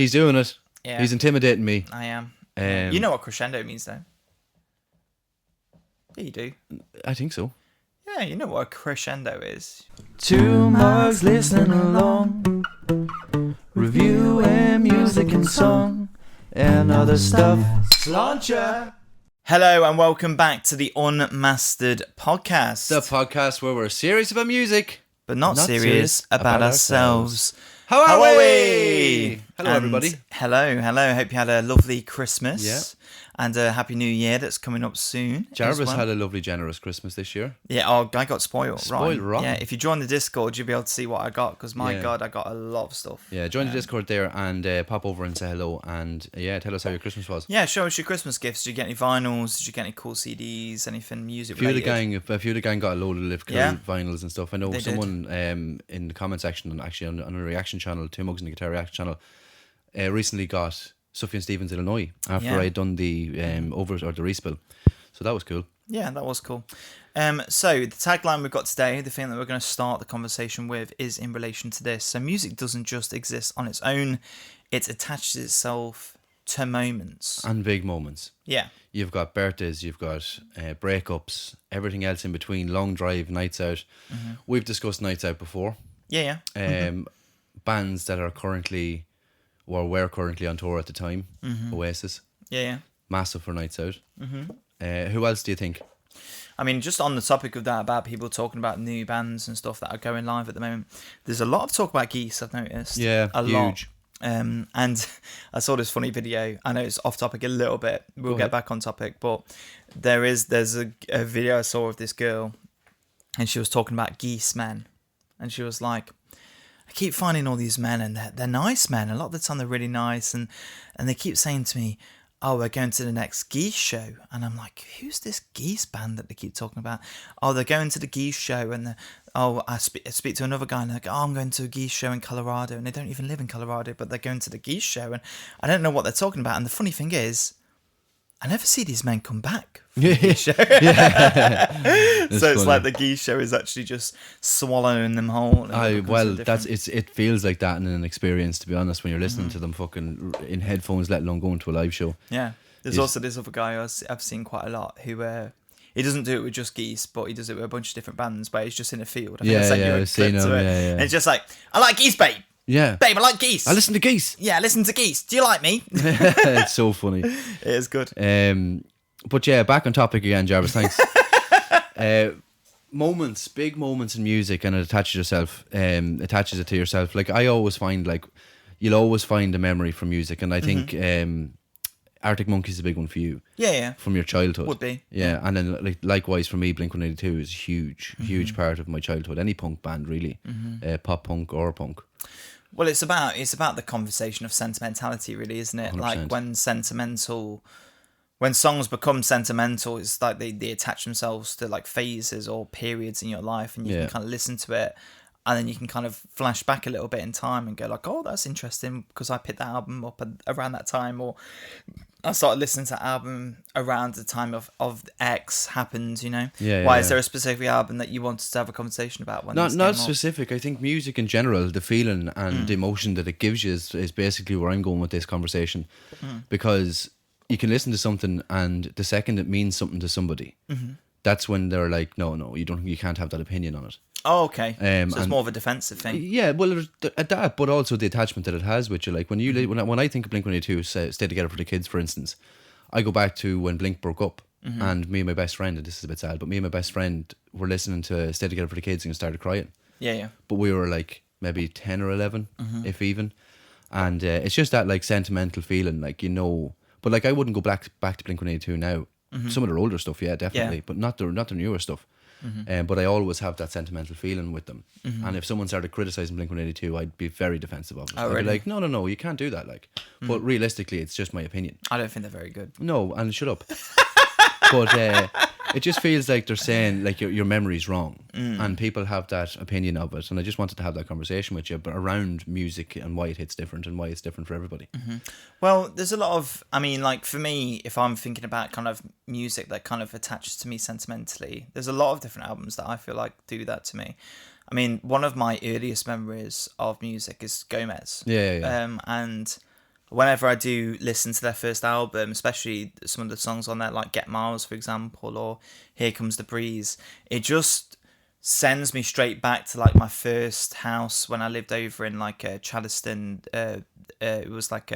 He's doing it. Yeah. He's intimidating me. I am. You know what crescendo means, though? Yeah, you do. I think so. Yeah, you know what a crescendo is. Two mugs listening along, reviewing music and song, and other stuff. Sláinte! Hello and welcome back to the Unmastered podcast. The podcast where we're serious about music, but not serious about ourselves. How are we? Hello, And everybody. Hello. Hope you had a lovely Christmas. Yeah. And a happy new year that's coming up soon. Jarvis had a lovely, generous Christmas this year. Yeah, I got spoiled rotten. Yeah, if you join the Discord, you'll be able to see what I got, because my Yeah. God, I got a lot of stuff. Yeah, join the Discord there and pop over and say hello. And tell us how your Christmas was. Yeah, show us your Christmas gifts. Did you get any vinyls? Did you get any cool CDs? Anything music A few related? of the gang got a load of Live Cool vinyls and stuff. I know They someone in the comment section, and actually on a reaction channel, Two Mugs and the Guitar reaction channel, recently got Sufjan Stevens Illinois after I'd done the the respill. So that was cool. Yeah, that was cool. So the tagline we've got today, the thing that we're going to start the conversation with, is in relation to this. So music doesn't just exist on its own; it attaches itself to moments And big moments. Yeah. You've got birthdays, you've got breakups, everything else in between, long drive, nights out. Mm-hmm. We've discussed nights out before. Yeah. Bands that are currently, or were currently on tour at the time, Oasis, Yeah. massive for nights out. Who else do you think? I mean, just on the topic of that, about people talking about new bands and stuff that are going live at the moment, there's a lot of talk about Geese, I've noticed. Yeah, a huge. lot. And I saw this funny video. I know it's off topic a little bit. We'll get back on topic, but there's a video I saw of this girl, and she was talking about Geese men, and she was like, I keep finding all these men, and they're nice men. A lot of the time they're really nice, and they keep saying to me, oh, we're going to the next Geese show. And I'm like, who's this Geese band that they keep talking about? Oh, they're going to the Geese show. And I speak to another guy, and they're like, oh, I'm going to a Geese show in Colorado. And they don't even live in Colorado, but they're going to the Geese show. And I don't know what they're talking about. And the funny thing is, I never see these men come back from the Geese show. So it's like the Geese show is actually just swallowing them whole. It feels like that in an experience, to be honest, when you're listening to them fucking in headphones, let alone going to a live show. Yeah. There's also this other guy I've seen quite a lot who he doesn't do it with just Geese, but he does it with a bunch of different bands, but he's just in a field. I've seen him. And it's just like, I like Geese, babe. Yeah. Babe, I like Geese. I listen to Geese. Yeah, I listen to Geese. Do you like me? It's so funny. It is good. But yeah, back on topic again, Jarvis, thanks. Moments, big moments in music, and it attaches it to yourself. Like, I always find, like, you'll always find a memory from music, and I think Arctic Monkeys is a big one for you. Yeah. From your childhood. Would be. Yeah, and then likewise for me, Blink-182 is a huge part of my childhood. Any punk band, really. Pop punk or punk. Well, it's about the conversation of sentimentality, really, isn't it? 100%. Like when songs become sentimental, it's like they attach themselves to like phases or periods in your life, and you can kind of listen to it, and then you can kind of flash back a little bit in time and go like, oh, that's interesting because I picked that album up around that time, or I started listening to that album around the time of X happened, you know? Why is there a specific album that you wanted to have a conversation about? Not specific. I think music in general, the feeling and the emotion that it gives you is basically where I'm going with this conversation. Because you can listen to something, and the second it means something to somebody, that's when they're like, no, you can't have that opinion on it. Oh, okay. So it's more of a defensive thing. Yeah, well, there's that, but also the attachment that it has with you. Like when I think of Blink-182, Stay Together for the Kids, for instance, I go back to when Blink broke up, and me and my best friend, and this is a bit sad, but me and my best friend were listening to Stay Together for the Kids and started crying. Yeah. But we were like maybe 10 or 11, if even, and it's just that like sentimental feeling, like, you know. But like, I wouldn't go back to Blink-182 now. Some of their older stuff, yeah, definitely, but not their newer stuff. But I always have that sentimental feeling with them. And if someone started criticizing Blink-182, I'd be very defensive of it. Oh, I'd really? be like, no, you can't do that. Like, but realistically, it's just my opinion. I don't think they're very good. No, and shut up. But it just feels like they're saying like your memory's wrong, and people have that opinion of it. And I just wanted to have that conversation with you, but around music and why it hits different and why it's different for everybody. Well, there's a lot of, I mean, like for me, if I'm thinking about kind of music that kind of attaches to me sentimentally, there's a lot of different albums that I feel like do that to me. I mean, one of my earliest memories of music is Gomez. Yeah. And whenever I do listen to their first album, especially some of the songs on there, like Get Miles, for example, or Here Comes the Breeze, it just sends me straight back to like my first house when I lived over in like Charleston. It was like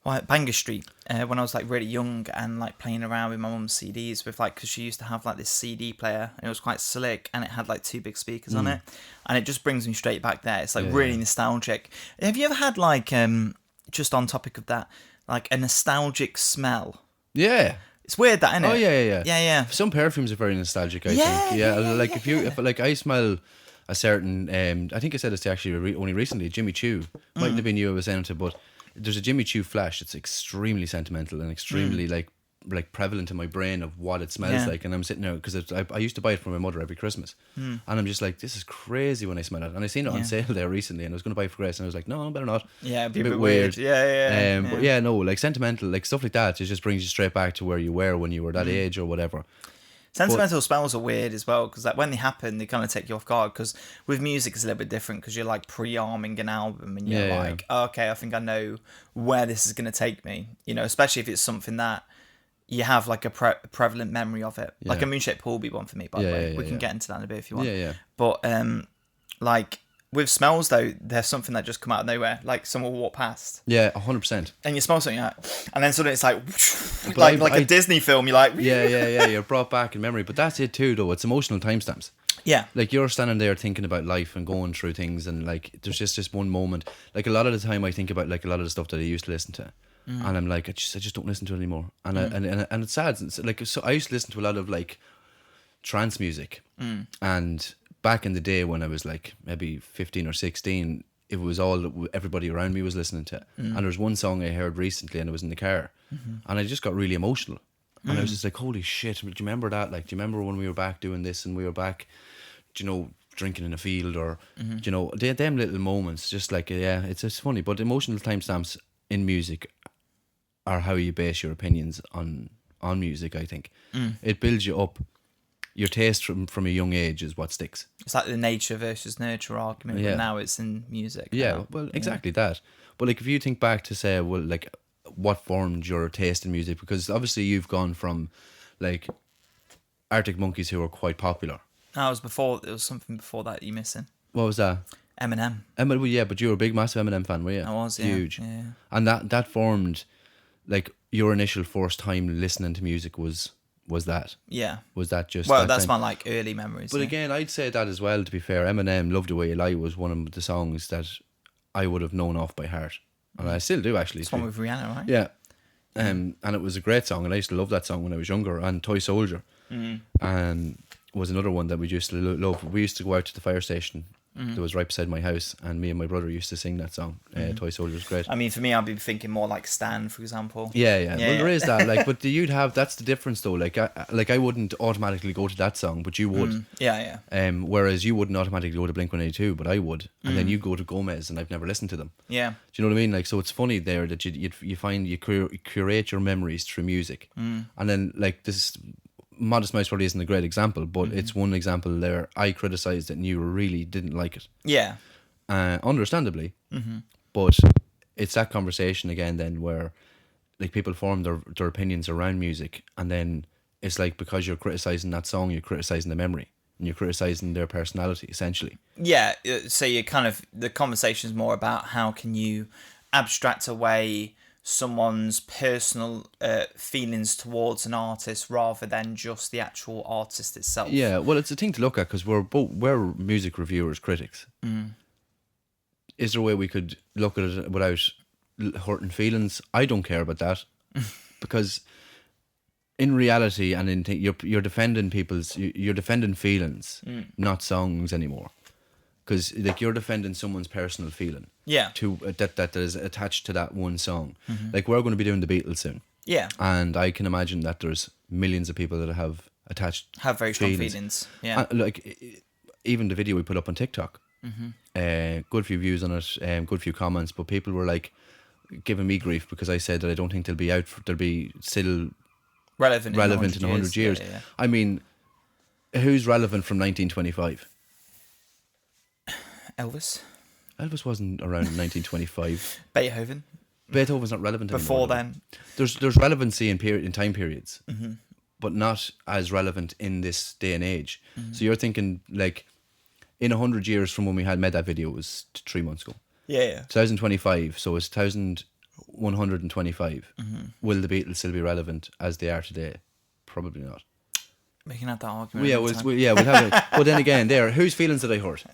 Bangor Street, when I was like really young and like playing around with my mum's CDs with like, because she used to have like this CD player and it was quite slick and it had like 2 big speakers on it, and it just brings me straight back there. It's like really nostalgic. Have you ever had like just on topic of that, like a nostalgic smell? Yeah. It's weird that, isn't it? Oh yeah. Yeah. Some perfumes are very nostalgic, I Yeah, think. yeah, Like if like I smell a certain I think I said this to actually only recently, Jimmy Choo. Mightn't have been you I was saying it to, but there's a Jimmy Choo flash. It's extremely sentimental and extremely like prevalent in my brain of what it smells like. And I'm sitting there because I used to buy it for my mother every Christmas, and I'm just like, this is crazy when I smell it. And I seen it on sale there recently, and I was going to buy it for Grace, and I was like, no, better not. Yeah, it'd be a bit weird. Yeah. But yeah, no, like sentimental, like stuff like that. It just brings you straight back to where you were when you were that age or whatever. Sentimental smells are weird as well, because like when they happen, they kind of take you off guard. Because with music, it's a little bit different, because you're like pre-arming an album, and you're like, oh, okay, I think I know where this is going to take me. You know, especially if it's something that you have like a prevalent memory of it. Like a Moonshaped Pool will be one for me, by the way. We can get into that in a bit if you want. Yeah. But like with smells though, there's something that just come out of nowhere. Like someone will walk past. Yeah, 100%. And you smell something like, and then suddenly it's like like a Disney film. You're like, yeah. You're brought back in memory, but that's it too, though. It's emotional timestamps. Yeah. Like you're standing there thinking about life and going through things, and like there's just this one moment. Like a lot of the time, I think about like a lot of the stuff that I used to listen to, and I'm like, I just don't listen to it anymore. And and it's sad. It's like, so I used to listen to a lot of like trance music, and back in the day when I was like maybe 15 or 16, it was all that everybody around me was listening to. And there was one song I heard recently, and it was in the car, and I just got really emotional. And I was just like, holy shit, do you remember that? Like, do you remember when we were back doing this, and we were back, you know, drinking in a field, or, you know, them little moments, just like, it's just funny. But emotional timestamps in music are how you base your opinions on music, I think. It builds you up. Your taste from a young age is what sticks. It's like the nature versus nurture argument, but now it's in music. Yeah, well, exactly that. But like, if you think back to say, well, like, what formed your taste in music? Because obviously you've gone from like Arctic Monkeys, who were quite popular. No, it was something before that you're missing. What was that? Eminem. Well, yeah, but you were a big, massive Eminem fan, were you? I was, yeah. Huge. Yeah. And that formed, like, your initial first time listening to music was that? Yeah. Was that just... Well, that's my, like, early memories. But again, I'd say that as well, to be fair. Eminem, Love the Way You Lie was one of the songs that I would have known off by heart. And I still do, actually. It's one with Rihanna, right? Yeah. And it was a great song, and I used to love that song when I was younger. And Toy Soldier was another one that we used to love. We used to go out to the fire station that was right beside my house, and me and my brother used to sing that song. Toy Soldier was great. I mean, for me, I'd be thinking more like Stan, for example. Yeah. Well, there is that. Like, but that's the difference, though. Like I wouldn't automatically go to that song, but you would. Yeah. Whereas you wouldn't automatically go to Blink-182, but I would. And then you go to Gomez, and I've never listened to them. Yeah. Do you know what I mean? Like, so it's funny there that you find you curate your memories through music, and then like this. Modest Mouse probably isn't a great example, but it's one example there. I criticised it and you really didn't like it. Yeah. Understandably. But it's that conversation again then where like people form their opinions around music, and then it's like, because you're criticising that song, you're criticising the memory, and you're criticising their personality, essentially. Yeah, so you kind of, the conversation's more about how can you abstract away someone's personal feelings towards an artist rather than just the actual artist itself. Yeah, well, it's a thing to look at, because we're music reviewers, critics. Is there a way we could look at it without hurting feelings? I don't care about that, because in reality, and you're defending you're defending feelings, not songs anymore. Because like, you're defending someone's personal feeling, to that is attached to that one song. Like, we're going to be doing the Beatles soon, and I can imagine that there's millions of people that have very strong feelings. Yeah, like even the video we put up on TikTok, good few views on it, good few comments, but people were like giving me grief because I said that I don't think they'll be still relevant in 100 years. Yeah. I mean, who's relevant from 1925? Elvis Elvis wasn't around in 1925. Beethoven. Beethoven's not relevant before anymore. then. There's relevancy in time periods, but not as relevant in this day and age. So you're thinking like in 100 years from when we had made that video, it was 3 months ago. Yeah. 2025, so it's 1125. Will the Beatles still be relevant as they are today? Probably not. We can have that argument. We'll have it. But then again, whose feelings did I hurt?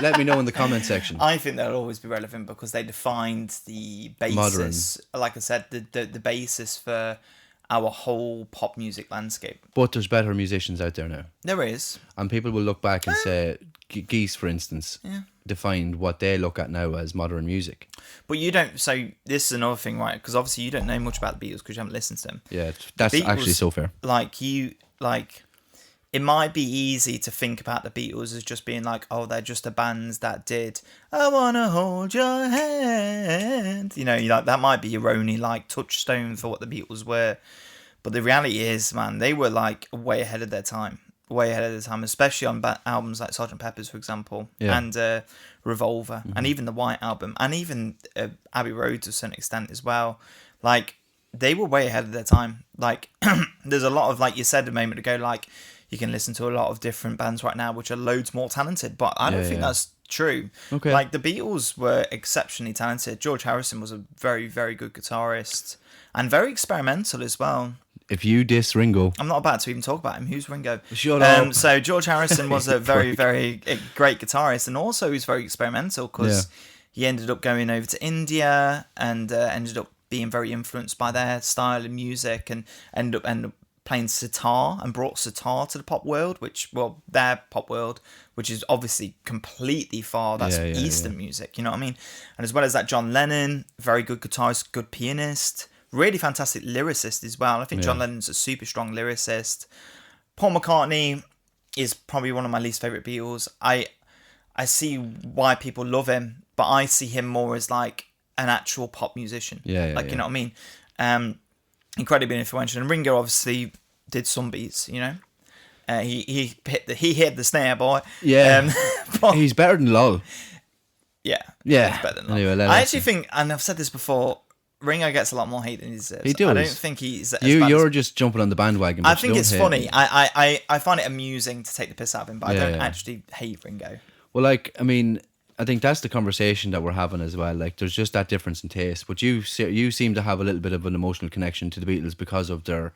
Let me know in the comment section. I think they'll always be relevant because they defined the basis, like I said, the basis for our whole pop music landscape. But there's better musicians out there now. There is. And people will look back and say, Geese, for instance, defined what they look at now as modern music. But you don't, so this is another thing, right? Because obviously you don't know much about the Beatles because you haven't listened to them. Yeah, that's Beatles, actually so fair. It might be easy to think about the Beatles as just being like, oh, they're just a band that did I Wanna Hold Your Hand. You know, that might be your only like touchstone for what the Beatles were. But the reality is, man, they were like way ahead of their time. Way ahead of their time, especially on albums like Sgt. Pepper's, for example, and Revolver, and even the White Album, and even Abbey Road to a certain extent as well. Like, they were way ahead of their time. Like, there's a lot of, like you said a moment ago, like, you can listen to a lot of different bands right now which are loads more talented, but I don't think that's true. Okay. Like, the Beatles were exceptionally talented. George Harrison was a very, very good guitarist and very experimental as well. If you diss Ringo... I'm not about to even talk about him. Who's Ringo? Shut up. So George Harrison was a very, very great guitarist, and also he was very experimental because he ended up going over to India and ended up being very influenced by their style of music, and ended up playing sitar and brought sitar to the pop world, their pop world, which is obviously completely far. That's Eastern music, you know what I mean? And as well as that, John Lennon, very good guitarist, good pianist, really fantastic lyricist as well. I think John Lennon's a super strong lyricist. Paul McCartney is probably one of my least favourite Beatles. I see why people love him, but I see him more as like an actual pop musician. You know what I mean? Incredibly influential. And Ringo obviously did some beats, you know. He hit the snare, boy. Yeah. He's better than Lol. Yeah. Yeah. He's better than Lol. Anyway, I actually think, and I've said this before, Ringo gets a lot more hate than he deserves. He does. I don't think he's as bad You're just jumping on the bandwagon. I think it's funny. I find it amusing to take the piss out of him, but I don't actually hate Ringo. Well, like, I mean, I think that's the conversation that we're having as well. Like, there's just that difference in taste. But you seem to have a little bit of an emotional connection to the Beatles because of their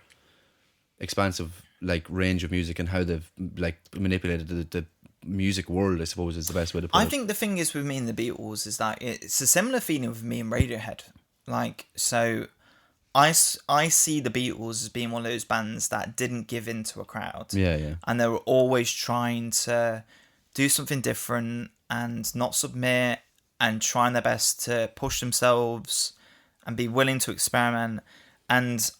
expansive like range of music and how they've like manipulated the music world, I suppose, is the best way to put it. I think the thing is with me and the Beatles is that it's a similar feeling with me and Radiohead. Like, so I see the Beatles as being one of those bands that didn't give in to a crowd. Yeah. And they were always trying to do something different and not submit and trying their best to push themselves and be willing to experiment. And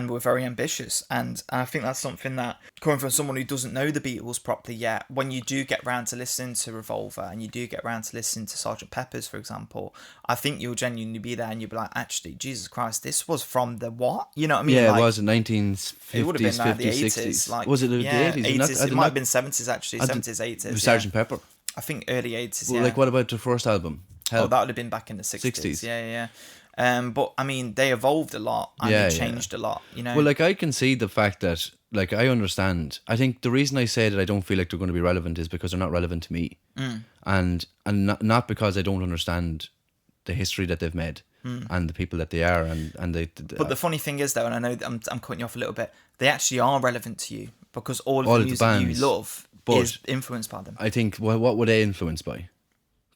we're very ambitious, and I think that's something that, coming from someone who doesn't know the Beatles properly yet, when you do get round to listening to Revolver and you do get round to listening to Sgt. Pepper's, for example, I think you'll genuinely be there and you'll be like, actually, Jesus Christ, this was from the what? You know what I mean? Yeah, like, it was in 1950s, it would have been like 50s, the 60s. 80s. Like, Was it the 80s? 80s. It might have been 70s, actually. 70s, 80s. Sgt. Pepper. I think early 80s, Well, like, what about the first album? Oh, that would have been back in the 60s. Yeah. But I mean, they evolved a lot and they changed a lot, you know. Well, like, I can see the fact that, like, I understand. I think the reason I say that I don't feel like they're going to be relevant is because they're not relevant to me, and not because I don't understand the history that they've made and the people that they are, and they. But the funny thing is, though, and I know I'm cutting you off a little bit, they actually are relevant to you because all of the music bands, you love is influenced by them. I think what were they influenced by?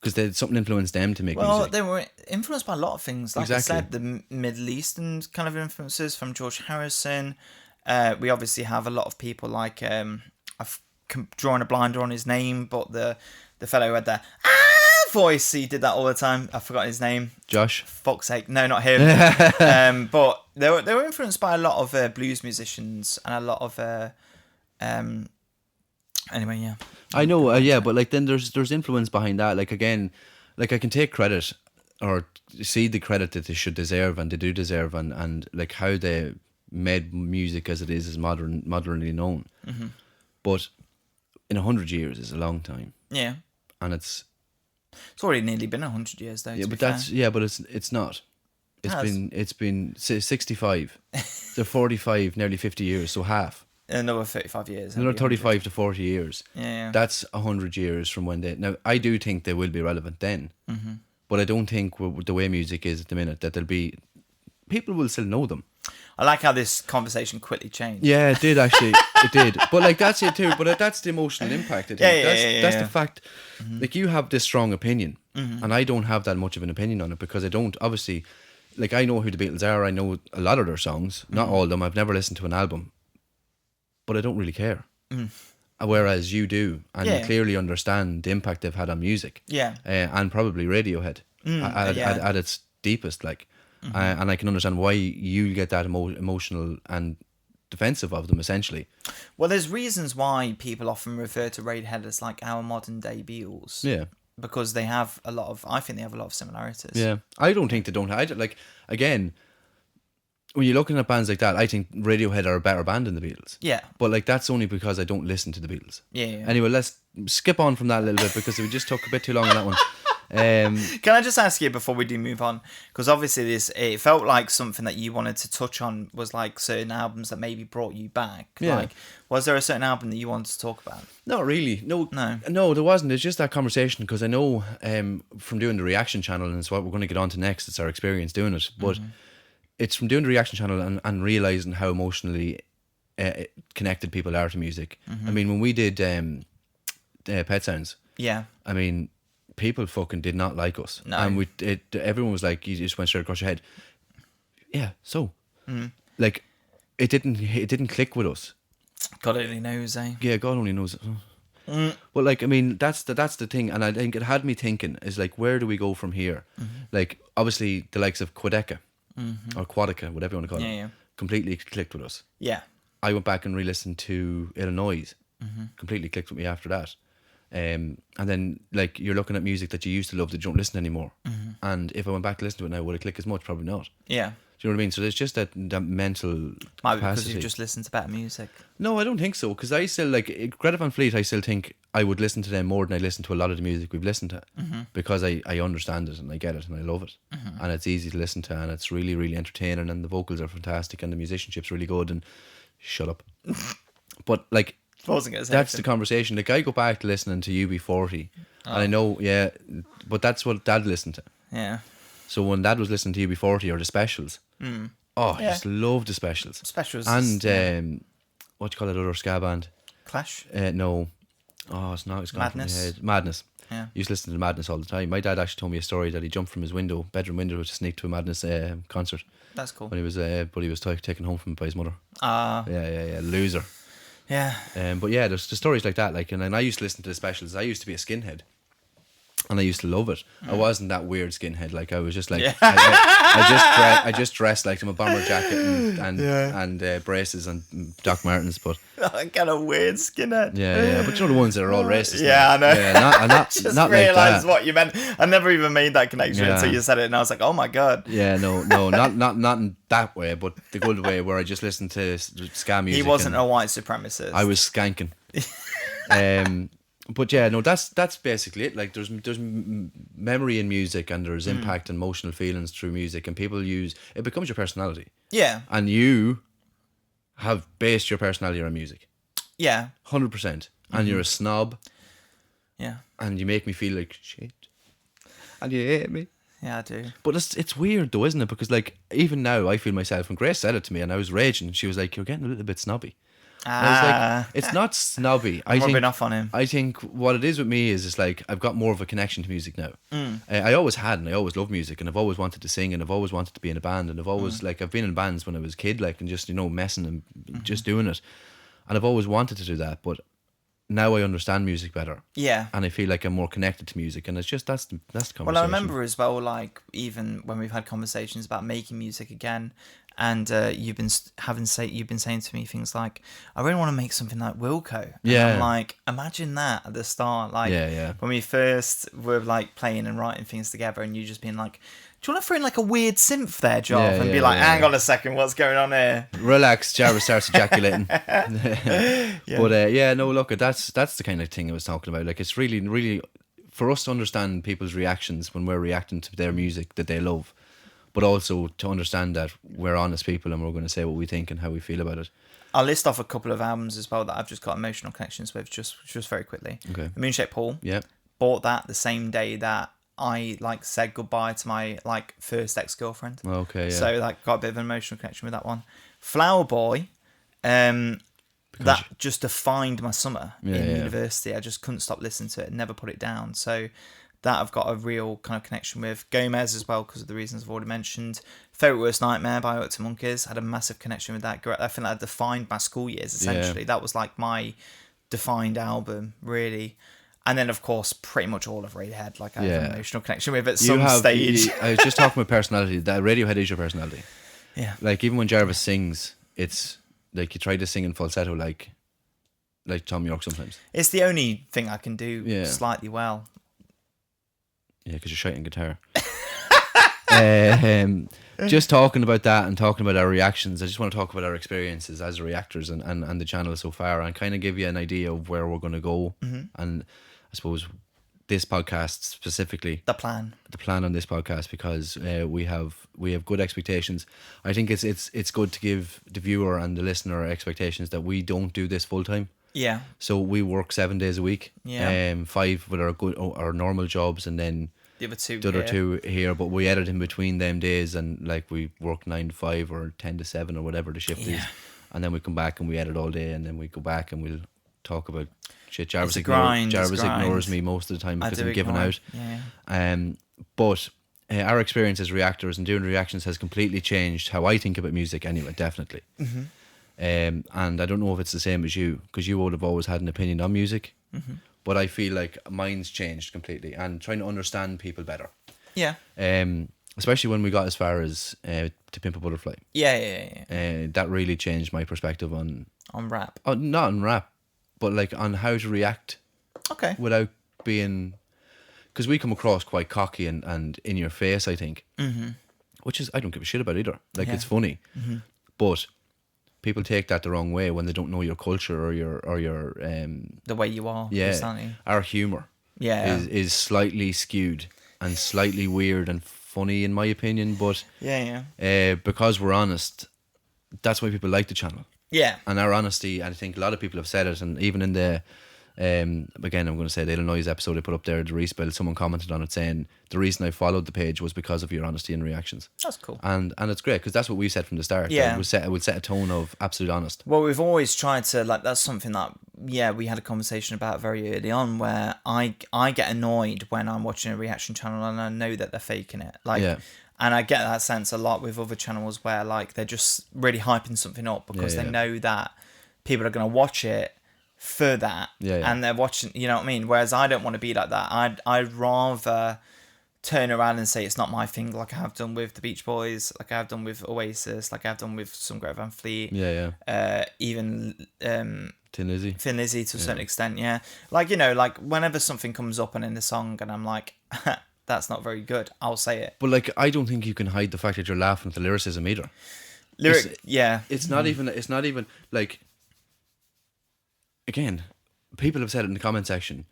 Because something influenced them to make music. Well, they were influenced by a lot of things. Like exactly. I said, the Middle Eastern kind of influences from George Harrison. We obviously have a lot of people like, I've drawn a blinder on his name, but the fellow who had the voice, he did that all the time. I forgot his name. Josh? Fuck's sake. No, not him. But they were influenced by a lot of blues musicians and a lot of... Anyway, yeah. I know, but like then there's influence behind that. Like again, like I can take credit or see the credit that they should deserve and they do deserve, and like how they made music as it is modernly known. Mm-hmm. But in 100 years is a long time. Yeah. And it's already nearly been 100 years though. Yeah, but it's not. It's been 65. So 45, nearly 50 years, so half. Another 35 years. Another 35 to 40 years. Yeah. That's 100 years from when they... Now, I do think they will be relevant then. But I don't think with the way music is at the minute that there'll be... People will still know them. I like how this conversation quickly changed. Yeah, it did actually. It did. But like that's it too. But that's the emotional impact. I think. That's the fact. Like you have this strong opinion, and I don't have that much of an opinion on it because I don't. Obviously, like I know who the Beatles are. I know a lot of their songs, not all of them. I've never listened to an album, but I don't really care. Whereas you do, and you clearly understand the impact they've had on music. Yeah. And probably Radiohead at its deepest, like. And I can understand why you get that emotional and defensive of them, essentially. Well, there's reasons why people often refer to Radiohead as like our modern day Beatles. Yeah. Because they have I think they have a lot of similarities. Yeah. I don't think they don't. Like, again, when you're looking at bands like that, I think Radiohead are a better band than the Beatles. Yeah. But like that's only because I don't listen to the Beatles. Yeah. Anyway, let's skip on from that a little bit because we just took a bit too long on that one. Can I just ask you before we do move on, because obviously it felt like something that you wanted to touch on was like certain albums that maybe brought you back. Yeah. Like, was there a certain album that you wanted to talk about? Not really. No, there wasn't. It's just that conversation because I know from doing the reaction channel, and it's what we're going to get on to next. It's our experience doing it, but it's from doing the reaction channel and realizing how emotionally connected people are to music. I mean, when we did Pet Sounds, I mean, people fucking did not like us. No. And everyone was like, you just went straight across your head. Yeah, so. Like, it didn't click with us. God only knows, eh? Yeah, God only knows. But like, I mean, that's the thing. And I think it had me thinking, is like, where do we go from here? Like, obviously, the likes of Quadeca, or Quadica, whatever you want to call it, completely clicked with us. Yeah. I went back and re-listened to Illinois. Completely clicked with me after that. And then like you're looking at music that you used to love that you don't listen anymore. And if I went back to listen to it now, would it click as much? Probably not. Yeah. Do you know what I mean? So there's just that mental Might be capacity. because you just listen to better music. No, I don't think so. Because I still like Greta Van Fleet. I still think I would listen to them more than I listen to a lot of the music we've listened to, because I understand it and I get it and I love it, and it's easy to listen to and it's really really entertaining and the vocals are fantastic and the musicianship's really good and shut up. But like. That's the conversation. Like I go back to listening to UB40 and I know, but that's what Dad listened to. Yeah. So when Dad was listening to UB40 or the Specials, I just loved the Specials. Specials. And what do you call it, other ska band? Clash? No. Oh, it's not. It's gone Madness. from my head. Madness. Yeah. I used to listen to Madness all the time. My dad actually told me a story that he jumped from his bedroom window to sneak to a Madness concert. That's cool. When he was, but he was taken home from by his mother. Yeah. Loser. Yeah. But yeah, there's the stories like that. Like, and then I used to listen to the Specials. I used to be a skinhead, and I used to love it. I wasn't that weird skinhead. Like I was just like, I just dressed like them, a bomber jacket and braces and Doc Martens. But kind of weird skinhead. Yeah. But you know the ones that are all racist. Yeah, now. I know. Yeah, not just not realised like what you meant. I never even made that connection until you said it, and I was like, oh my god. Yeah, no, not in that way, but the good way where I just listened to ska music. He wasn't a white supremacist. I was skanking. But yeah, no, that's basically it. Like there's memory in music and there's impact and emotional feelings through music, and people use it becomes your personality. Yeah. And you have based your personality on music. Yeah. 100%. And you're a snob. Yeah. And you make me feel like shit. And you hate me. Yeah, I do. But it's weird though, isn't it? Because like even now I feel myself, and Grace said it to me and I was raging. She was like, "You're getting a little bit snobby." I was like, it's not snobby. I'm rubbing off on him. I think what it is with me is like I've got more of a connection to music now. I always had, and I always loved music, and I've always wanted to sing, and I've always wanted to be in a band, and I've always like I've been in bands when I was a kid, like, and just messing and just doing it, and I've always wanted to do that, but now I understand music better. Yeah. And I feel like I'm more connected to music, and it's just that's the conversation. Well, I remember as well, like even when we've had conversations about making music again. And you've been saying to me things like, I really want to make something like Wilco. And I'm like, imagine that at the start, like when we first were like playing and writing things together, and you just being like, do you want to throw in like a weird synth there, Jarv? And be like, hang on a second, what's going on here? Relax, Jarvis starts ejaculating. But no, look, that's the kind of thing I was talking about. Like it's really, really for us to understand people's reactions when we're reacting to their music that they love. but also to understand that we're honest people and we're going to say what we think and how we feel about it. I'll list off a couple of albums as well that I've just got emotional connections with, just very quickly. Okay. The Moonshaped Pool. Yeah. Bought that the same day that I like said goodbye to my like first ex-girlfriend. Okay, yeah. So like got a bit of an emotional connection with that one. Flower Boy, that just defined my summer in university. I just couldn't stop listening to it, never put it down. So that I've got a real kind of connection with. Gomez as well, because of the reasons I've already mentioned. Favourite Worst Nightmare by Arctic Monkeys, had a massive connection with that. I think that defined my school years, essentially. That was like my defined album, really. And then, of course, pretty much all of Radiohead, like I have an emotional connection with at some stage. I was just talking about personality. That Radiohead is your personality. Yeah. Like, even when Jarvis sings, it's like you try to sing in falsetto like Tom York sometimes. It's the only thing I can do slightly well. Yeah, because you're shouting guitar. Just talking about that and talking about our reactions, I just want to talk about our experiences as reactors and the channel so far, and kind of give you an idea of where we're going to go. And I suppose this podcast specifically, the plan on this podcast, because we have good expectations. I think it's good to give the viewer and the listener expectations that we don't do this full time. Yeah. So we work 7 days a week. Yeah. 5 with our normal jobs, and then the other two here. But we edit in between them days, and like we work 9 to 5 or 10 to 7 or whatever the shift is, and then we come back and we edit all day, and then we go back and we'll talk about shit. Jarvis ignores me most of the time because I'm giving out. Yeah. But our experience as reactors and doing reactions has completely changed how I think about music. Anyway, definitely. Mm-hmm. And I don't know if it's the same as you, because you would have always had an opinion on music, but I feel like mine's changed completely, and trying to understand people better. Yeah. Especially when we got as far as To Pimp a Butterfly. Yeah. That really changed my perspective on rap. Not on rap, but like on how to react. Okay. Without being, because we come across quite cocky and in your face, I think. Which is, I don't give a shit about either. Like it's funny, but people take that the wrong way when they don't know your culture or your the way you are. Yeah, our humor. Is slightly skewed and slightly weird and funny in my opinion, but because we're honest, that's why people like the channel. Yeah, and our honesty. I think a lot of people have said it, and even in the again, I'm going to say the Illinois episode I put up there, the Respill, someone commented on it saying the reason I followed the page was because of your honesty and reactions. That's cool. And it's great, because that's what we said from the start. Yeah. It would set a tone of absolute honest. Well, we've always tried to, like, that's something that, we had a conversation about very early on, where I get annoyed when I'm watching a reaction channel and I know that they're faking it. Like, and I get that sense a lot with other channels where, like, they're just really hyping something up because they know that people are going to watch it for that, and they're watching, you know what I mean? Whereas I don't want to be like that. I'd rather turn around and say it's not my thing, like I have done with the Beach Boys, like I have done with Oasis, like I have done with some Greta Van Fleet, even Thin Lizzy to a certain extent, like, you know, like whenever something comes up and in the song and I'm like, that's not very good, I'll say it. But like, I don't think you can hide the fact that you're laughing at the lyricism either. It's not even like, again, people have said it in the comment section.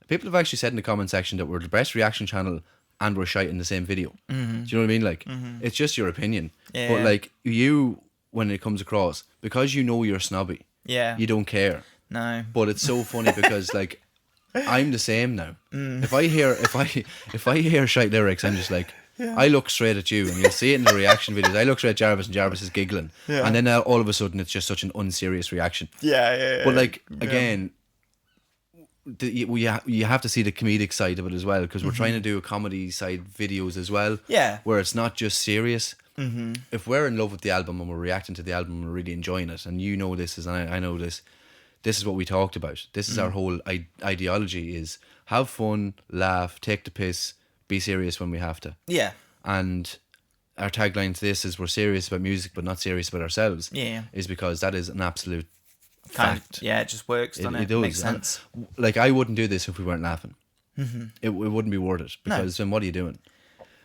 People have actually said in the comment section that we're the best reaction channel and we're shite in the same video. Do you know what I mean? Like, it's just your opinion. Yeah. But like, you, when it comes across, because you know you're snobby, you don't care. No. But it's so funny because like, I'm the same now. If I hear shite lyrics, I'm just like, I look straight at you, and you'll see it in the reaction videos. I look straight at Jarvis, and Jarvis is giggling, and then all of a sudden it's just such an unserious reaction. But like, again, you have to see the comedic side of it as well, because we're trying to do a comedy side videos as well. Where it's not just serious. If we're in love with the album and we're reacting to the album and we're really enjoying it, and you know this is, and I know this is what we talked about. This is our whole ideology: is have fun, laugh, take the piss, be serious when we have to. Yeah. And our tagline to this is, we're serious about music but not serious about ourselves. Yeah. Is because that is an absolute fact. It just works, doesn't it? It does. Makes sense. And, like, I wouldn't do this if we weren't laughing. It wouldn't be worth it, because then what are you doing?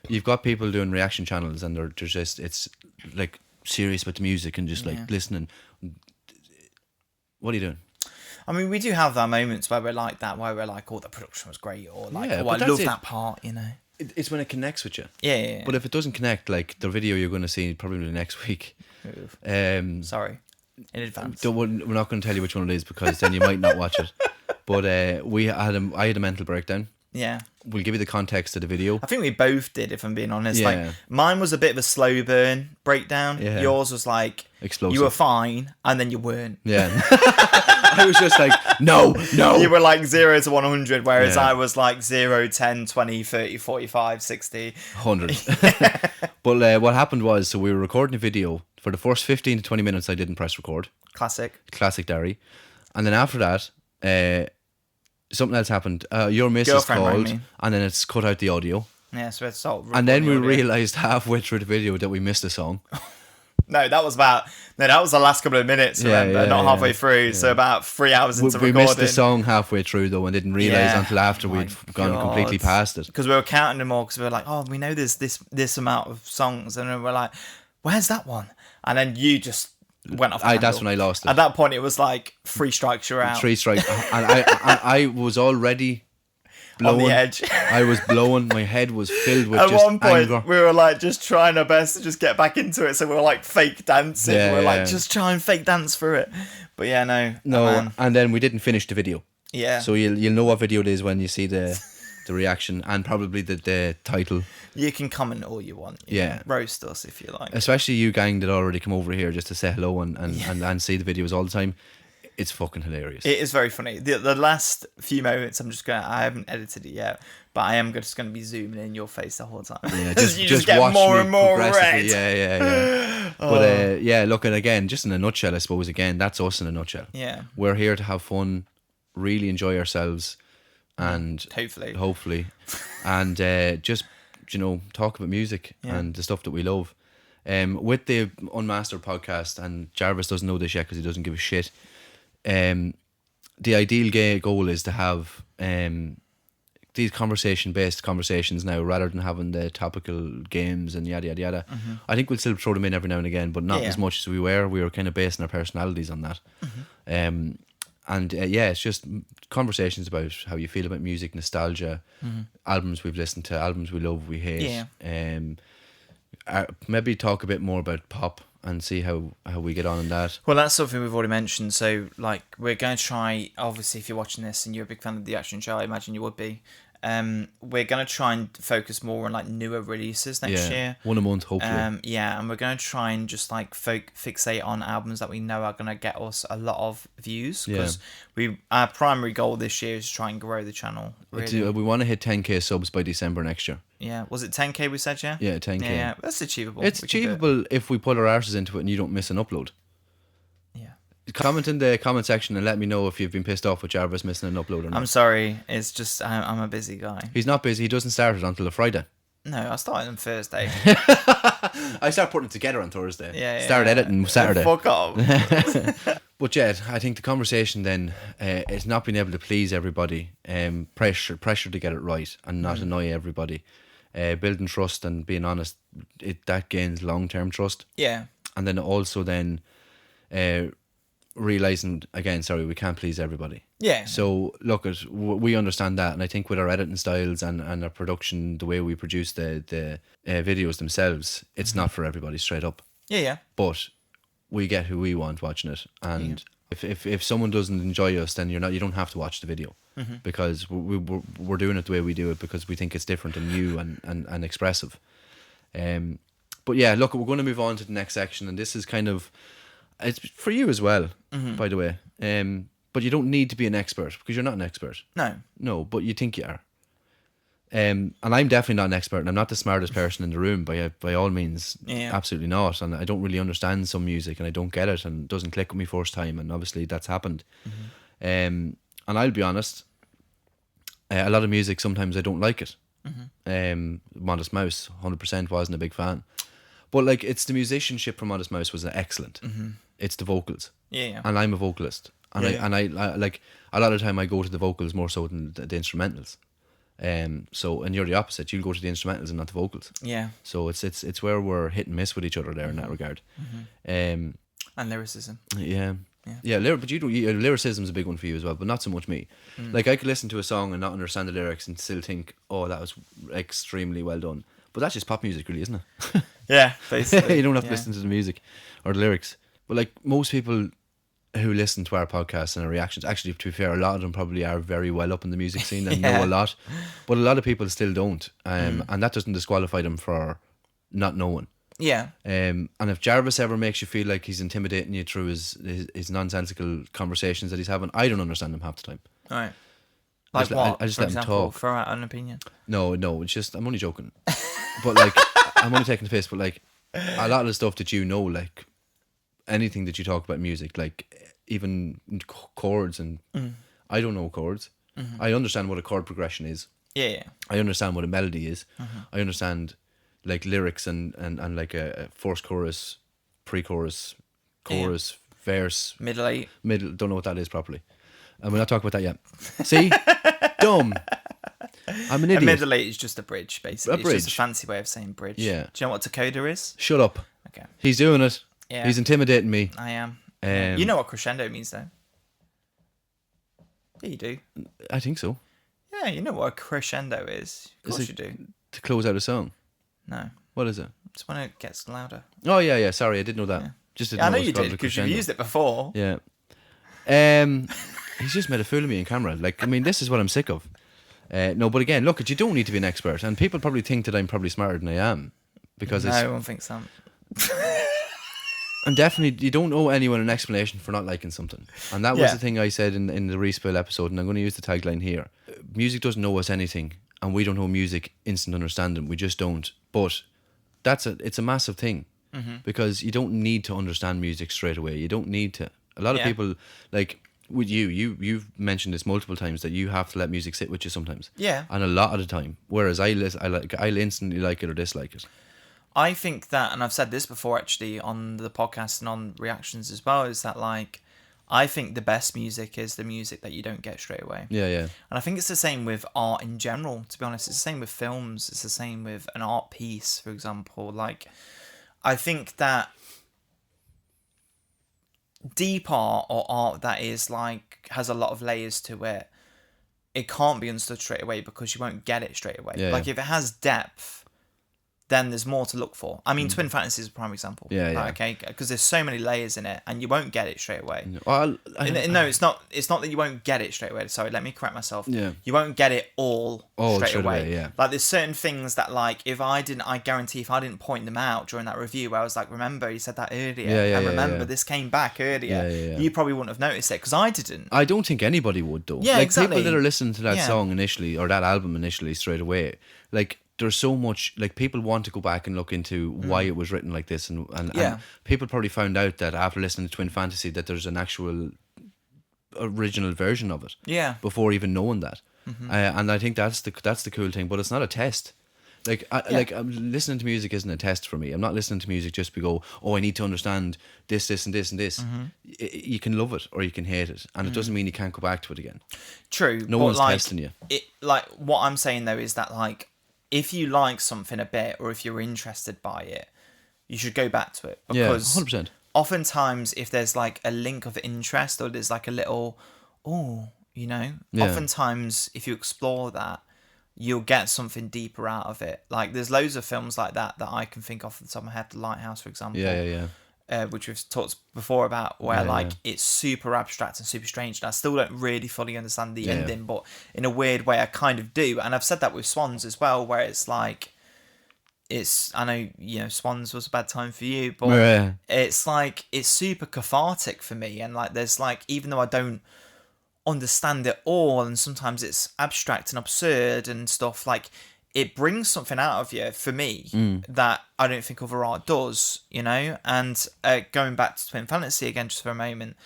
You've got people doing reaction channels and they're just, it's like serious about the music and just like listening. What are you doing? I mean, we do have our moments where we're like that, where we're like, oh, the production was great, or like, oh, I love that part, you know. It's when it connects with you. Yeah. But if it doesn't connect, like the video you're going to see probably the next week. Sorry, in advance. We're not going to tell you which one it is because then you might not watch it. But I had a mental breakdown. Yeah. We'll give you the context of the video. I think we both did, if I'm being honest. Yeah. Like, mine was a bit of a slow burn breakdown. Yeah. Yours was like, Explosive. you were fine, and then you weren't. Yeah. I was just like, no. You were like 0 to 100, whereas Yeah. I was like 0, 10, 20, 30, 45, 60. 100. But what happened was, so we were recording a video. For the first 15 to 20 minutes, I didn't press record. Classic Dary. And then after that, something else happened. Your missus Girlfriend rang called, me. and then it's cut out the audio. Yeah, so it's all And then we recording audio. realised halfway through the video that we missed a song. No, that was the last couple of minutes, remember? Not halfway through, so about 3 hours into We recording. missed the song halfway through, though, and didn't realise Yeah. until after Oh my we'd gone completely God. past it. Because we were counting them all, because we were like, oh, we know there's this amount of songs, and then we're like, where's that one? And then you just went off the handle. That's when I lost it. At that point, it was like 3 strikes, you're out. 3 strikes. And I was already blowing. On the edge. I was blowing. My head was filled with At just one point, anger. we were like just trying our best to just get back into it. So we were like fake dancing. Yeah, we were like, yeah. just try and fake dance through it. But yeah, no. No, man. and then we didn't finish the video. Yeah. So you'll know what video it is when you see the reaction and probably the title. You can comment all you want. You Yeah. know, roast us if you like. Especially you gang that already come over here just to say hello and see the videos all the time. It's fucking hilarious. It is very funny. The last few moments, I haven't edited it yet, but I am just going to be zooming in your face the whole time. Yeah, you just get watch more me and more progressively. red. Yeah. But yeah, look, and again, just in a nutshell, I suppose, again, that's us in a nutshell. Yeah. We're here to have fun, really enjoy ourselves, and Hopefully. and just, talk about music and the stuff that we love. With the Unmastered podcast, and Jarvis doesn't know this yet because he doesn't give a shit. The ideal goal is to have these conversation-based conversations now, rather than having the topical games and yada yada yada. Mm-hmm. I think we'll still throw them in every now and again, but not as much as we were. We were kind of basing our personalities on that. It's just conversations about how you feel about music, nostalgia, albums we've listened to, albums we love, we hate. Maybe talk a bit more about pop and see how we get on in that. Well, that's something we've already mentioned. So, like, we're going to try, obviously, if you're watching this and you're a big fan of the action show, I imagine you would be. We're going to try and focus more on, like, newer releases next year. One a month, hopefully. And we're going to try and just, like, fixate on albums that we know are going to get us a lot of views. Because our primary goal this year is to try and grow the channel. Really. We want to hit 10k subs by December next year. Yeah. Was it 10k we said, yeah? Yeah, 10k. Yeah, that's achievable. It's achievable if we put our arses into it and you don't miss an upload. Yeah. Comment in the comment section and let me know if you've been pissed off with Jarvis missing an upload or not. I'm sorry. It's just, I'm a busy guy. He's not busy. He doesn't start it until a Friday. No, I started on Thursday. I start putting it together on Thursday. Start editing Saturday. Fuck off. But Jed, I think the conversation then is not being able to please everybody. Pressure to get it right and not annoy everybody. Building trust and being honest, that gains long-term trust. Yeah. And then also realizing again, we can't please everybody. Yeah. So look, we understand that, and I think with our editing styles and our production, the way we produce the videos themselves, it's not for everybody straight up. Yeah. But we get who we want watching it, and if someone doesn't enjoy us, then you don't have to watch the video, because we're doing it the way we do it because we think it's different and new and expressive. But yeah, look, we're going to move on to the next section, and this is kind of, it's for you as well, by the way. But you don't need to be an expert because you're not an expert. No, but you think you are. And I'm definitely not an expert, and I'm not the smartest person in the room by all means. Absolutely not. And I don't really understand some music, and I don't get it, and it doesn't click with me first time, and obviously that's happened. And I'll be honest, a lot of music sometimes I don't like it. Modest Mouse 100% wasn't a big fan, but like, it's the musicianship from Modest Mouse was excellent. It's the vocals, and I'm a vocalist, and I like, a lot of the time I go to the vocals more so than the instrumentals. And you're the opposite. You'll go to the instrumentals and not the vocals. Yeah. So it's where we're hit and miss with each other there in that regard. And lyricism. Yeah. But lyricism is a big one for you as well, but not so much me. Like, I could listen to a song and not understand the lyrics and still think, oh, that was extremely well done. But that's just pop music, really, isn't it? Yeah, basically. You don't have to listen to the music or the lyrics. But like, most people who listen to our podcast and our reactions, actually, to be fair, a lot of them probably are very well up in the music scene and know a lot, but a lot of people still don't, and that doesn't disqualify them for not knowing. And if Jarvis ever makes you feel like he's intimidating you through his nonsensical conversations that he's having, I don't understand him half the time. All right. Like what? I just for let example, him talk. throw out an opinion. No, it's just, I'm only joking. But like, I'm only taking the piss, but like, a lot of the stuff that you know, like, anything that you talk about music, like, even chords, and I don't know chords. I understand what a chord progression is. Yeah. I understand what a melody is. I understand, like, lyrics and like a first chorus, pre-chorus, chorus, verse, middle. Don't know what that is properly, and we're not talking about that yet. See, dumb. I'm an idiot. A middle eight is just a bridge, basically. A bridge. It's just a fancy way of saying bridge. Yeah. Do you know what decoder is? Shut up. Okay. He's doing it. Yeah. He's intimidating me. I am. You know what crescendo means, though? Yeah, you do. I think so. Yeah, you know what a crescendo is. Of course you do. To close out a song. No. What is it? It's when it gets louder. Oh yeah. Sorry, I did know that. Yeah. Just didn't I know it was you called did, a because you've crescendo. used it before. Yeah. He's just made a fool of me in camera. Like, I mean, this is what I'm sick of. No, but again, look, you don't need to be an expert, and people probably think that I'm probably smarter than I am, because No, I don't think so. and definitely you don't owe anyone an explanation for not liking something. And that was the thing I said in the Respill episode, and I'm going to use the tagline here. Music doesn't owe us anything, and we don't owe music instant understanding. We just don't. But it's a massive thing, because you don't need to understand music straight away. You don't need to. A lot of people, like with you've mentioned this multiple times, that you have to let music sit with you sometimes. Yeah. And a lot of the time, whereas I'll instantly like it or dislike it. I think that, and I've said this before actually on the podcast and on reactions as well, is that, like, I think the best music is the music that you don't get straight away. Yeah. And I think it's the same with art in general, to be honest. It's the same with films. It's the same with an art piece, for example. Like, I think that deep art, or art that is, like, has a lot of layers to it, it can't be understood straight away because you won't get it straight away. If it has depth, then there's more to look for. I mean, Twin Fantasy is a prime example. Yeah. Okay, because there's so many layers in it, and you won't get it straight away. Well, No, it's not. It's not that you won't get it straight away. Sorry, let me correct myself. Yeah. You won't get it all straight away. Yeah. Like, there's certain things that, like, I guarantee if I didn't point them out during that review, where I was like, remember, you said that earlier. Remember, this came back earlier. Yeah. You probably wouldn't have noticed it, because I didn't. I don't think anybody would, though. Yeah, like, exactly. People that are listening to that song initially, or that album initially, straight away, like, there's so much, like, people want to go back and look into why it was written like this, and people probably found out that after listening to Twin Fantasy that there's an actual original version of it before even knowing that. And I think that's the cool thing, but it's not a test. Like, listening to music isn't a test for me. I'm not listening to music just to go, I need to understand this and this and this. You can love it or you can hate it, and it doesn't mean you can't go back to it again. True. No one's testing you. What I'm saying though is that, like, if you like something a bit, or if you're interested by it, you should go back to it, because 100%. Oftentimes, if there's, like, a link of interest, or there's, like, a little, oftentimes if you explore that, you'll get something deeper out of it. Like, there's loads of films like that I can think of the top of my head. The Lighthouse, for example. Yeah. Which we've talked before about, where it's super abstract and super strange, and I still don't really fully understand the ending, but in a weird way I kind of do. And I've said that with Swans as well, where it's like, I know, Swans was a bad time for you, but it's like, it's super cathartic for me. And, like, there's, like, even though I don't understand it all, and sometimes it's abstract and absurd and stuff, like, it brings something out of you, for me, that I don't think other art does, And going back to Twin Fantasy again just for a moment,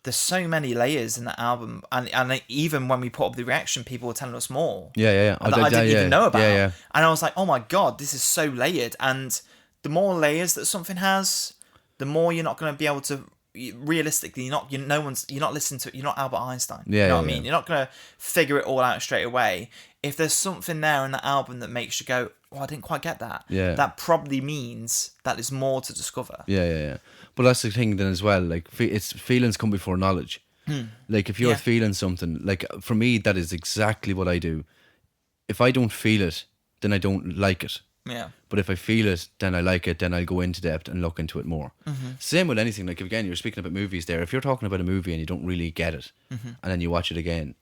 there's so many layers in that album, and even when we put up the reaction, people were telling us more. Yeah. That I didn't even know about. Yeah. And I was like, oh my God, this is so layered. And the more layers that something has, the more you're not going to be able to realistically, you're not listening to it. You're not Albert Einstein. Yeah, you know yeah, what I mean? yeah. You're not gonna figure it all out straight away. If there's something there in the album that makes you go, "Oh, I didn't quite get that," Yeah. that probably means that there's more to discover. Yeah. But that's the thing then as well. Like, it's feelings come before knowledge. Like, if you're Yeah. feeling something, like for me, that is exactly what I do. If I don't feel it, then I don't like it. Yeah. But if I feel it, then I like it, then I'll go into depth and look into it more. Same with anything. Like, again, you're speaking about movies there. If you're talking about a movie and you don't really get it, and then you watch it again,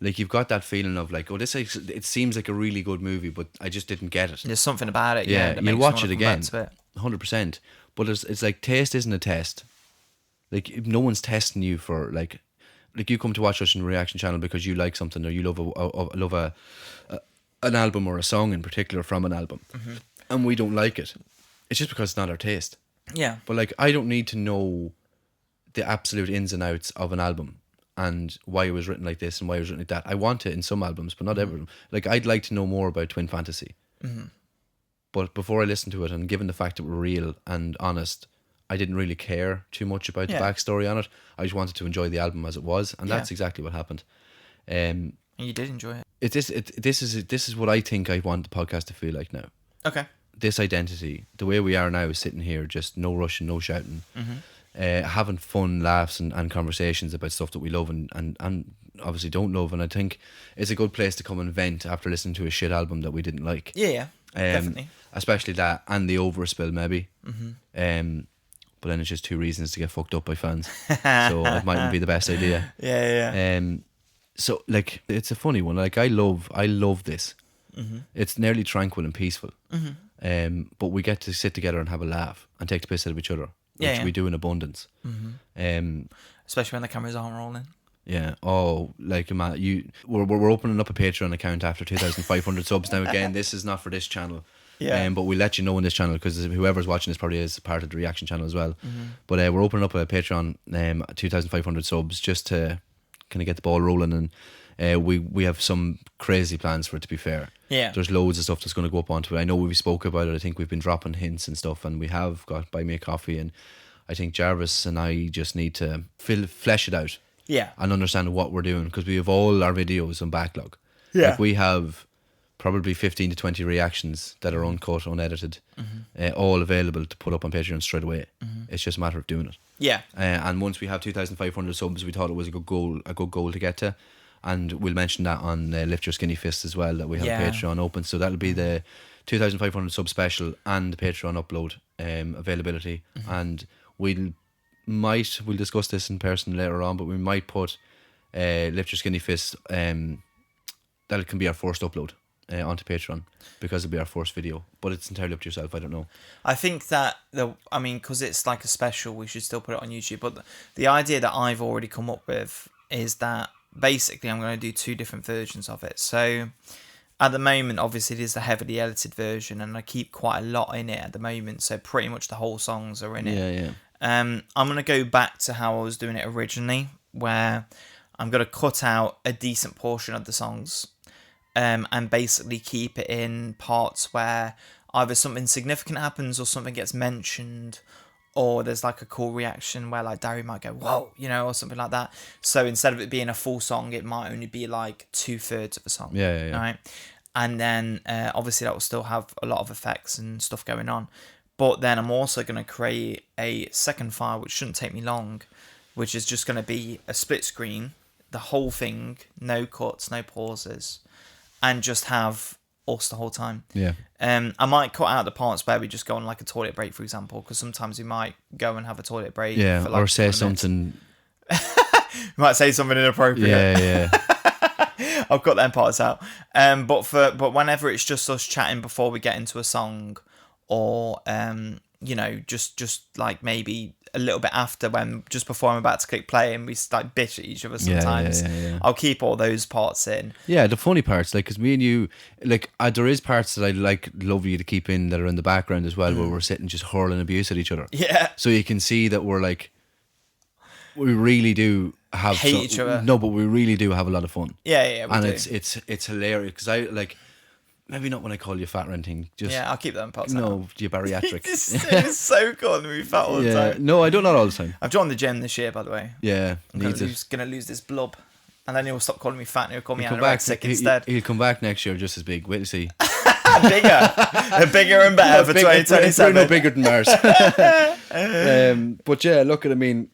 like, you've got that feeling of like, oh, it seems like a really good movie, but I just didn't get it. There's something about it. Yeah, that you'll makes watch you it wanna come again, back to it. 100%. But it's like, taste isn't a test. Like, no one's testing you for like you come to watch us in a reaction channel because you like something or you love an album or a song in particular from an album, and we don't like it. It's just because it's not our taste. Yeah. But like, I don't need to know the absolute ins and outs of an album and why it was written like this and why it was written like that. I want it in some albums, but not every album. Like, I'd like to know more about Twin Fantasy. But before I listened to it, and given the fact that we're real and honest, I didn't really care too much about the backstory on it. I just wanted to enjoy the album as it was, and that's exactly what happened. And you did enjoy it. This is what I think I want the podcast to feel like now. Okay. This identity, the way we are now, sitting here, just no rushing, no shouting, having fun laughs and conversations about stuff that we love and obviously don't love. And I think it's a good place to come and vent after listening to a shit album that we didn't like. Yeah. Definitely. Especially that and the overspill maybe. But then it's just two reasons to get fucked up by fans, so it mightn't be the best idea. Yeah. So like, it's a funny one. Like, I love this. It's nearly tranquil and peaceful. But we get to sit together and have a laugh and take the piss out of each other, which we do in abundance. Especially when the cameras aren't rolling. Yeah. Oh, like, man, we're opening up a Patreon account after 2,500 subs now. Again, this is not for this channel. Yeah. But we'll let you know on this channel because whoever's watching this probably is part of the reaction channel as well. But we're opening up a Patreon, 2,500 subs, just to kind of get the ball rolling, and we have some crazy plans for it, to be fair. Yeah. There's loads of stuff that's going to go up onto it. I know we spoke about it. I think we've been dropping hints and stuff, and we have got Buy Me a Coffee, and I think Jarvis and I just need to flesh it out. Yeah. And understand what we're doing, because we have all our videos on backlog. Yeah. Like, we have probably 15 to 20 reactions that are uncut, unedited, all available to put up on Patreon straight away. It's just a matter of doing it. Yeah. And once we have 2,500 subs, we thought it was a good goal to get to. And we'll mention that on Lift Your Skinny Fist as well, that we have Patreon open. So that'll be the 2,500 sub special and the Patreon upload availability. And we'll discuss this in person later on, but we might put Lift Your Skinny Fist, that can be our first upload onto Patreon, because it'll be our first video. But it's entirely up to yourself. I don't know. I think that because it's like a special, we should still put it on YouTube. But the idea that I've already come up with is that basically I'm going to do two different versions of it. So at the moment, obviously, it is the heavily edited version, and I keep quite a lot in it at the moment. So pretty much the whole songs are in it. Yeah. I'm going to go back to how I was doing it originally, where I'm going to cut out a decent portion of the songs, and basically keep it in parts where either something significant happens or something gets mentioned, or there's like a cool reaction where like Dary might go, whoa, or something like that. So instead of it being a full song, it might only be like 2/3 of a song. Yeah. Right. And then obviously that will still have a lot of effects and stuff going on. But then I'm also going to create a second file, which shouldn't take me long, which is just going to be a split screen, the whole thing, no cuts, no pauses, and just have us the whole time. Yeah. I might cut out the parts where we just go on like a toilet break, for example, because sometimes we might go and have a toilet break. Yeah, for like or say 20 minutes. something. We might say something inappropriate. Yeah. I'll cut them parts out. But whenever it's just us chatting before we get into a song, or just like maybe a little bit after, just before I'm about to click play, and we like bitch at each other sometimes. Yeah. I'll keep all those parts in. Yeah, the funny parts, like, because me and you, like, there is parts that I love you to keep in that are in the background as well, where we're sitting just hurling abuse at each other. Yeah. So you can see that we're like, we really do have hate each other. No, but we really do have a lot of fun. Yeah, we and do. it's hilarious, because I like, maybe not when I call you fat or anything. Just Yeah, I'll keep that in pods. no, you bariatric. It's so calling me fat all the time. No, I do not all the time. I've joined the gym this year, by the way. Yeah, I'm gonna lose this blub, and then he'll stop calling me fat and he'll call me anorexic instead. He'll come back next year just as big. Wait to see. bigger and better for 2027. No bigger than Mars. But yeah, look at. I mean,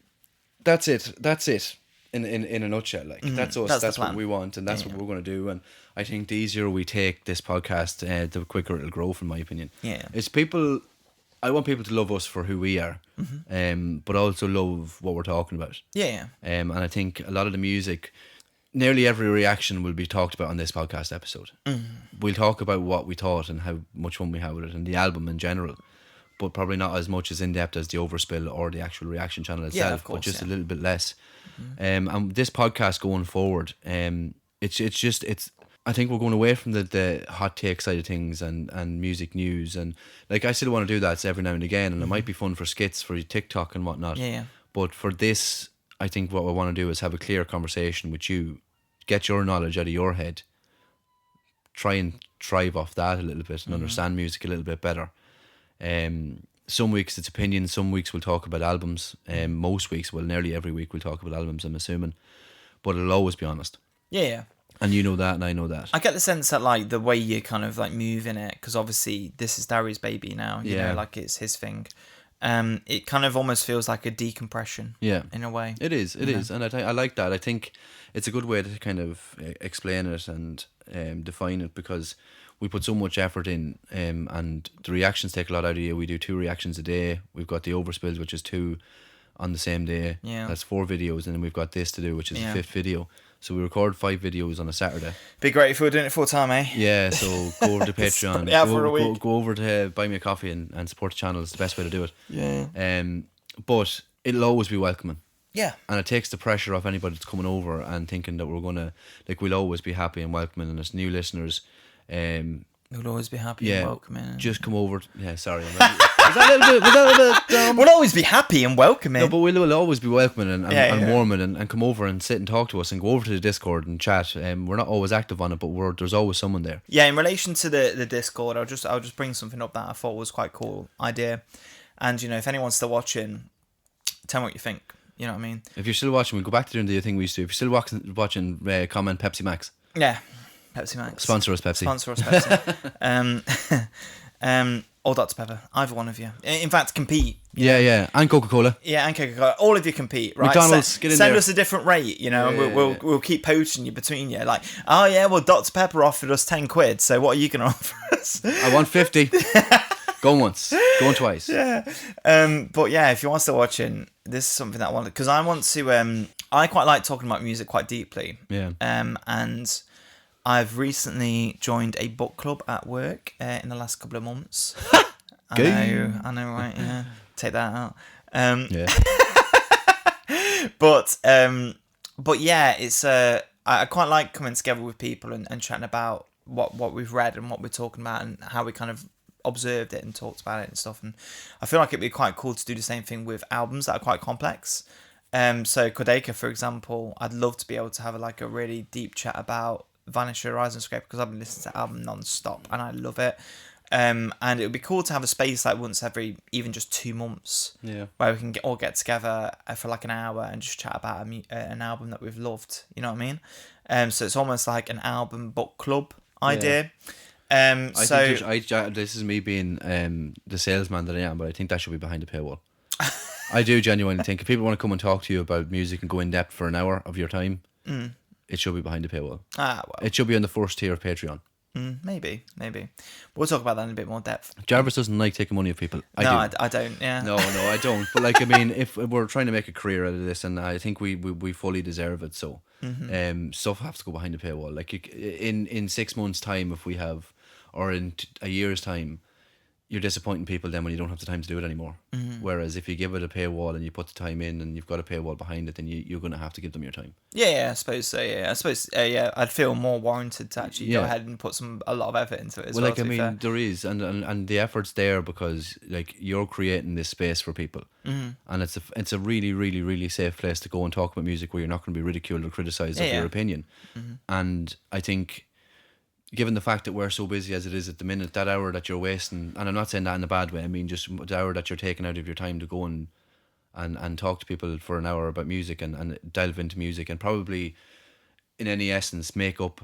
that's it. In a nutshell, like that's us. That's what we want, and that's what we're going to do. And I think the easier we take this podcast, the quicker it'll grow. From my opinion, it's people. I want people to love us for who we are, but also love what we're talking about. And I think a lot of the music, nearly every reaction will be talked about on this podcast episode. We'll talk about what we thought and how much fun we had with it and the album in general, but probably not as much as in depth as the Overspill or the actual reaction channel itself, but just a little bit less. And this podcast going forward, it's I think we're going away from the hot take side of things and music news, and like I still want to do that every now and again, and it might be fun for skits for TikTok and whatnot. But for this, I think what I want to do is have a clear conversation with you, get your knowledge out of your head, try and thrive off that a little bit and understand music a little bit better. Some weeks it's opinions, some weeks we'll talk about albums. Most weeks, well, nearly every week we'll talk about albums, I'm assuming. But it'll always be honest. And you know that, and I know that. I get the sense that, like, the way you kind of, like, move in it, because obviously this is Dary's baby now, you know, like, it's his thing. It kind of almost feels like a decompression. In a way. It is, and I like that. I think it's a good way to kind of explain it and define it, because we put so much effort in, and the reactions take a lot out of you. We do 2 reactions a day. We've got the Overspills, which is 2 on the same day. That's 4 videos, and then we've got this to do, which is the 5th video. So we record 5 videos on a Saturday. Be great if we were doing it full time, eh? Yeah, so go over to Patreon. Go over to buy me a coffee and support the channel. It's the best way to do it. But it'll always be welcoming. And it takes the pressure off anybody that's coming over and thinking that we're gonna, like, we'll always be happy and welcoming, and as new listeners, we'll always be happy and welcoming. Just come over. Sorry. Was that a little bit We'll always be happy and welcoming. No, but we'll always be welcoming and warming and come over and sit and talk to us and go over to the Discord and chat. We're not always active on it, but there's always someone there. In relation to the Discord, I'll just bring something up that I thought was quite a cool idea. And, you know, if anyone's still watching, tell me what you think. You know what I mean? If you're still watching, we'll go back to doing the thing we used to do. If you're still watching, comment Pepsi Max. Pepsi Max. Sponsor us, Pepsi. Or Dr. Pepper. Either one of you. In fact, compete. And Coca-Cola. And Coca-Cola. All of you compete, right? McDonald's, get in send there. us a different rate, you know, and we'll keep poaching you between you. Like, well, Dr. Pepper offered us 10 quid, so what are you going to offer us? I want 50. Going once, going twice. But yeah, if you are still watching, this is something that I want, because I want to, I quite like talking about music quite deeply. And I've recently joined a book club at work in the last couple of months. I know, right? Yeah, take that out. But yeah, it's I quite like coming together with people and chatting about what we've read and what we're talking about and how we kind of observed it and talked about it and stuff. And I feel like it'd be quite cool to do the same thing with albums that are quite complex. So Kodaka, for example, I'd love to be able to have a really deep chat about Vanisher Horizon Scrape, because I've been listening to the album non-stop and I love it. And it would be cool to have a space like once every even just 2 months, where we can all get together for like an hour and just chat about an album that we've loved. You know what I mean? So it's almost like an album book club idea. This is me being the salesman that I am, but I think that should be behind a paywall. I do genuinely think if people want to come and talk to you about music and go in depth for an hour of your time, it should be behind a paywall. Well. It should be on the first tier of Patreon. Maybe. We'll talk about that in a bit more depth. Jarvis doesn't like taking money of people. I don't. Yeah. No, I don't. But like, I mean, if we're trying to make a career out of this, and I think we fully deserve it, so stuff has to go behind the paywall. Like in 6 months' time, if we have, or in a year's time, you're disappointing people then when you don't have the time to do it anymore. Whereas if you give it a paywall and you put the time in and you've got a paywall behind it, then you're going to have to give them your time. I suppose so. I'd feel more warranted to actually go ahead and put a lot of effort into it as well. Like, I mean, there is, and the effort's there because like you're creating this space for people, and it's a really, really, really safe place to go and talk about music where you're not going to be ridiculed or criticised of your opinion. And I think given the fact that we're so busy as it is at the minute, that hour that you're wasting, and I'm not saying that in a bad way, I mean just the hour that you're taking out of your time to go and talk to people for an hour about music and delve into music, and probably in any essence make up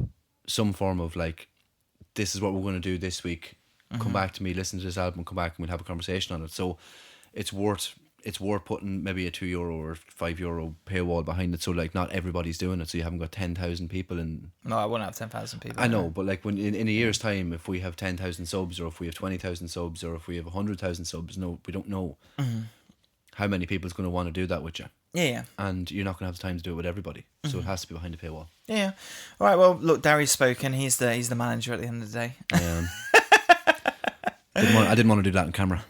some form of like, this is what we're going to do this week, come back to me, listen to this album, come back and we'll have a conversation on it. So it's worth putting maybe a €2 or €5 paywall behind it, so like not everybody's doing it, so you haven't got 10,000 people in. No, I won't have 10,000 people. I know, but like when in a year's time, if we have 10,000 subs, or if we have 20,000 subs, or if we have 100,000 subs, no, we don't know how many people's going to want to do that with you. Yeah. And you're not going to have the time to do it with everybody, so it has to be behind a paywall. Yeah. All right. Well, look, Dary's spoken. He's the manager at the end of the day. I didn't want to do that on camera.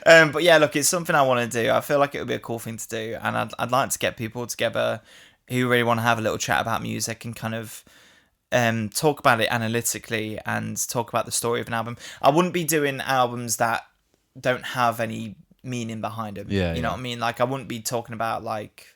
But yeah, look, it's something I want to do. I feel like it would be a cool thing to do, and I'd like to get people together who really want to have a little chat about music and kind of talk about it analytically and talk about the story of an album. I wouldn't be doing albums that don't have any meaning behind them. You know what I mean? Like, I wouldn't be talking about, like,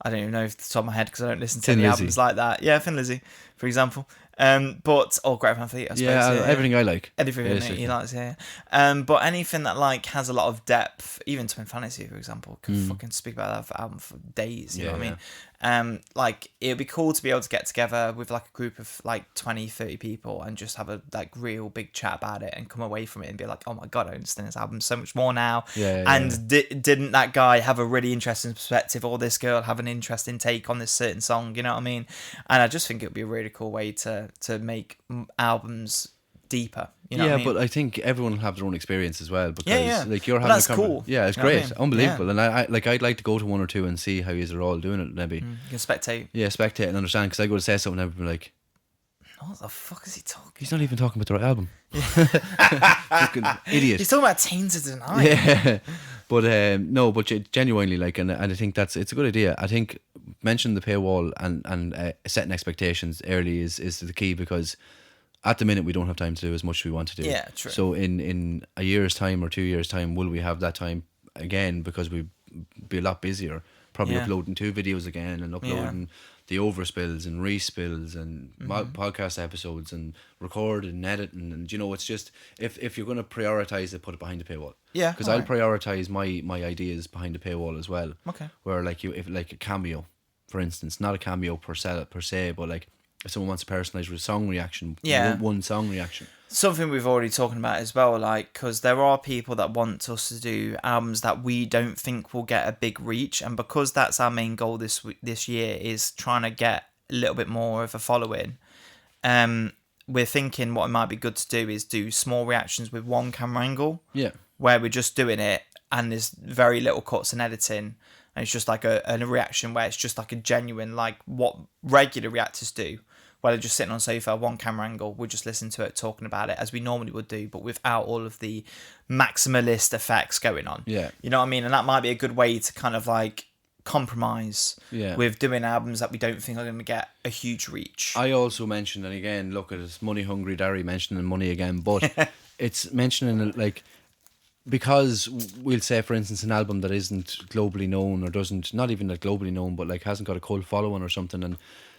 I don't even know off the top of my head because I don't listen to any albums like that. Yeah, Thin Lizzy, for example. Or Greg Van Fleet, I suppose. Yeah, everything I like. Everything he likes, yeah. But anything that like has a lot of depth, even Twin Fantasy, for example, could fucking speak about that album for days. You know what I mean? Like, it'd be cool to be able to get together with like a group of like 20, 30 people and just have a like real big chat about it and come away from it and be like, oh my god, I understand this album so much more now. Didn't that guy have a really interesting perspective, or this girl have an interesting take on this certain song? You know what I mean? And I just think it would be a really cool way to make albums deeper. You know what I mean? But I think everyone will have their own experience as well, because like you're having that's cool. Yeah, it's great, unbelievable, and I'd like to go to one or two and see how you're all doing it. Maybe you can spectate. Yeah, spectate and understand, because I go to say something and I'd be like, what the fuck is he talking? He's not even talking about the right album. Fucking idiot. He's talking about Tainted Tonight. Yeah, but no, but genuinely, like, and I think it's a good idea. I think mentioning the paywall and setting expectations early is the key, because at the minute we don't have time to do as much as we want to do. Yeah, true. So in a year's time or 2 years' time, will we have that time again? Because we'll be a lot busier, probably uploading 2 videos again and uploading the overspills and respills and podcast episodes and recording and editing, and it's just, if you're going to prioritize it, put it behind the paywall. Yeah, because I'll prioritize my ideas behind the paywall as well. Okay. Where like if like a cameo, for instance, not a cameo per se, but like if someone wants to personalize with a song reaction, one song reaction. Something we've already talked about as well, like, because there are people that want us to do albums that we don't think will get a big reach, and because that's our main goal this year, is trying to get a little bit more of a following. We're thinking what it might be good to do is do small reactions with one camera angle. Yeah. Where we're just doing it and there's very little cuts and editing, and it's just like a reaction where it's just like a genuine, like what regular reactors do, where they're just sitting on a sofa, one camera angle, we'll just listen to it, talking about it as we normally would do, but without all of the maximalist effects going on. Yeah. You know what I mean? And that might be a good way to kind of like compromise with doing albums that we don't think are going to get a huge reach. I also mentioned, and again, look at this money hungry Dary mentioning money again, but it's mentioning like, because we'll say, for instance, an album that isn't globally known, or doesn't, not even like globally known, but like hasn't got a cult following or something, and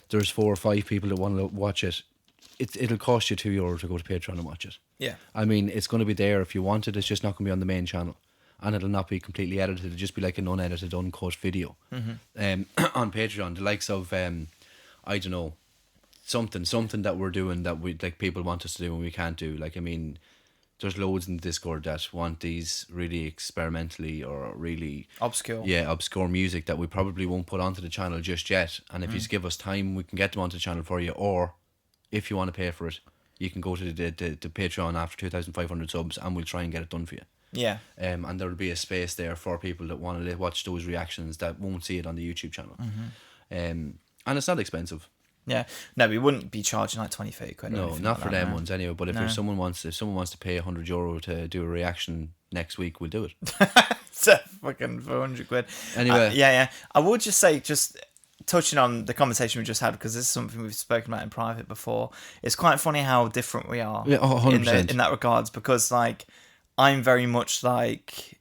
there's 4 or 5 people that want to watch it, it'll cost you €2 to go to Patreon and watch it. Yeah. I mean, it's going to be there if you want it, it's just not going to be on the main channel. And it'll not be completely edited, it'll just be like an unedited, uncut video. On Patreon, the likes of, I don't know, something that we're doing that we like people want us to do and we can't do. Like, I mean, there's loads in the Discord that want these really experimentally or really obscure music that we probably won't put onto the channel just yet. And if you give us time, we can get them onto the channel for you. Or if you want to pay for it, you can go to the Patreon after 2,500 subs, and we'll try and get it done for you. Yeah. And there will be a space there for people that want to watch those reactions that won't see it on the YouTube channel. And it's not expensive. Yeah, no, we wouldn't be charging like 20, 30 quid. No, not for them ones anyway. But if someone wants to pay €100 to do a reaction next week, we'll do it. It's a fucking 400 quid. Anyway, I would just say, just touching on the conversation we just had, because this is something we've spoken about in private before. It's quite funny how different we are. Yeah, 100%. In that regards, because like I'm very much like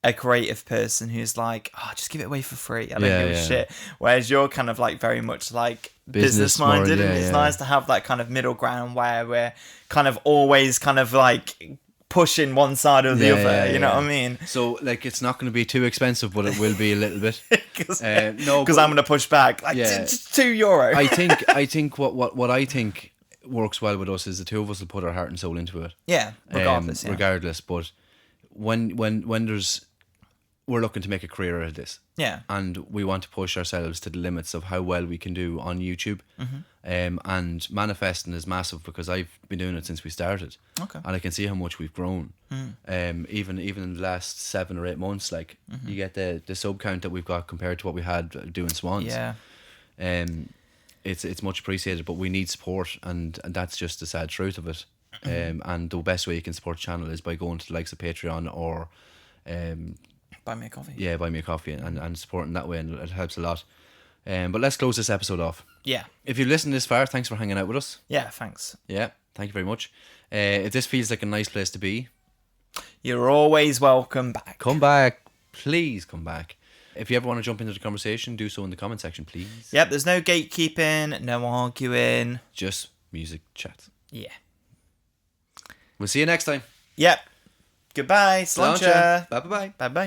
a creative person who's like, oh, just give it away for free. I don't give a Yeah. shit. Whereas you're kind of like very much like Business business minded, more, and it's yeah. nice to have that kind of middle ground where we're kind of always kind of like pushing one side or the other. You know what I mean? So like, it's not going to be too expensive, but it will be a little bit. Because No, I'm going to push back. Like, Yeah. just €2. I think what I think works well with us is the two of us will put our heart and soul into it. Yeah, regardless. Yeah. Regardless, but when we're looking to make a career out of this, Yeah. and we want to push ourselves to the limits of how well we can do on YouTube. And manifesting is massive because I've been doing it since we started. Okay. And I can see how much we've grown. Even in the last 7 or 8 months, like you get the sub count that we've got compared to what we had doing Swans. Yeah. It's much appreciated, but we need support, and that's just the sad truth of it. And the best way you can support the channel is by going to the likes of Patreon or Buy me a coffee. yeah, buy me a coffee and supporting that way, and it helps a lot. But let's close this episode off. Yeah. If you've listened this far, thanks for hanging out with us. Yeah, thanks. Yeah, thank you very much. If this feels like a nice place to be, You're always welcome back. come back. Please come back. If you ever want to jump into the conversation, do so in the comment section, please. Yep, there's no gatekeeping, no arguing. Just music chat. Yeah. We'll see you next time. Yep. Goodbye. Sláinte. Bye bye. Bye bye.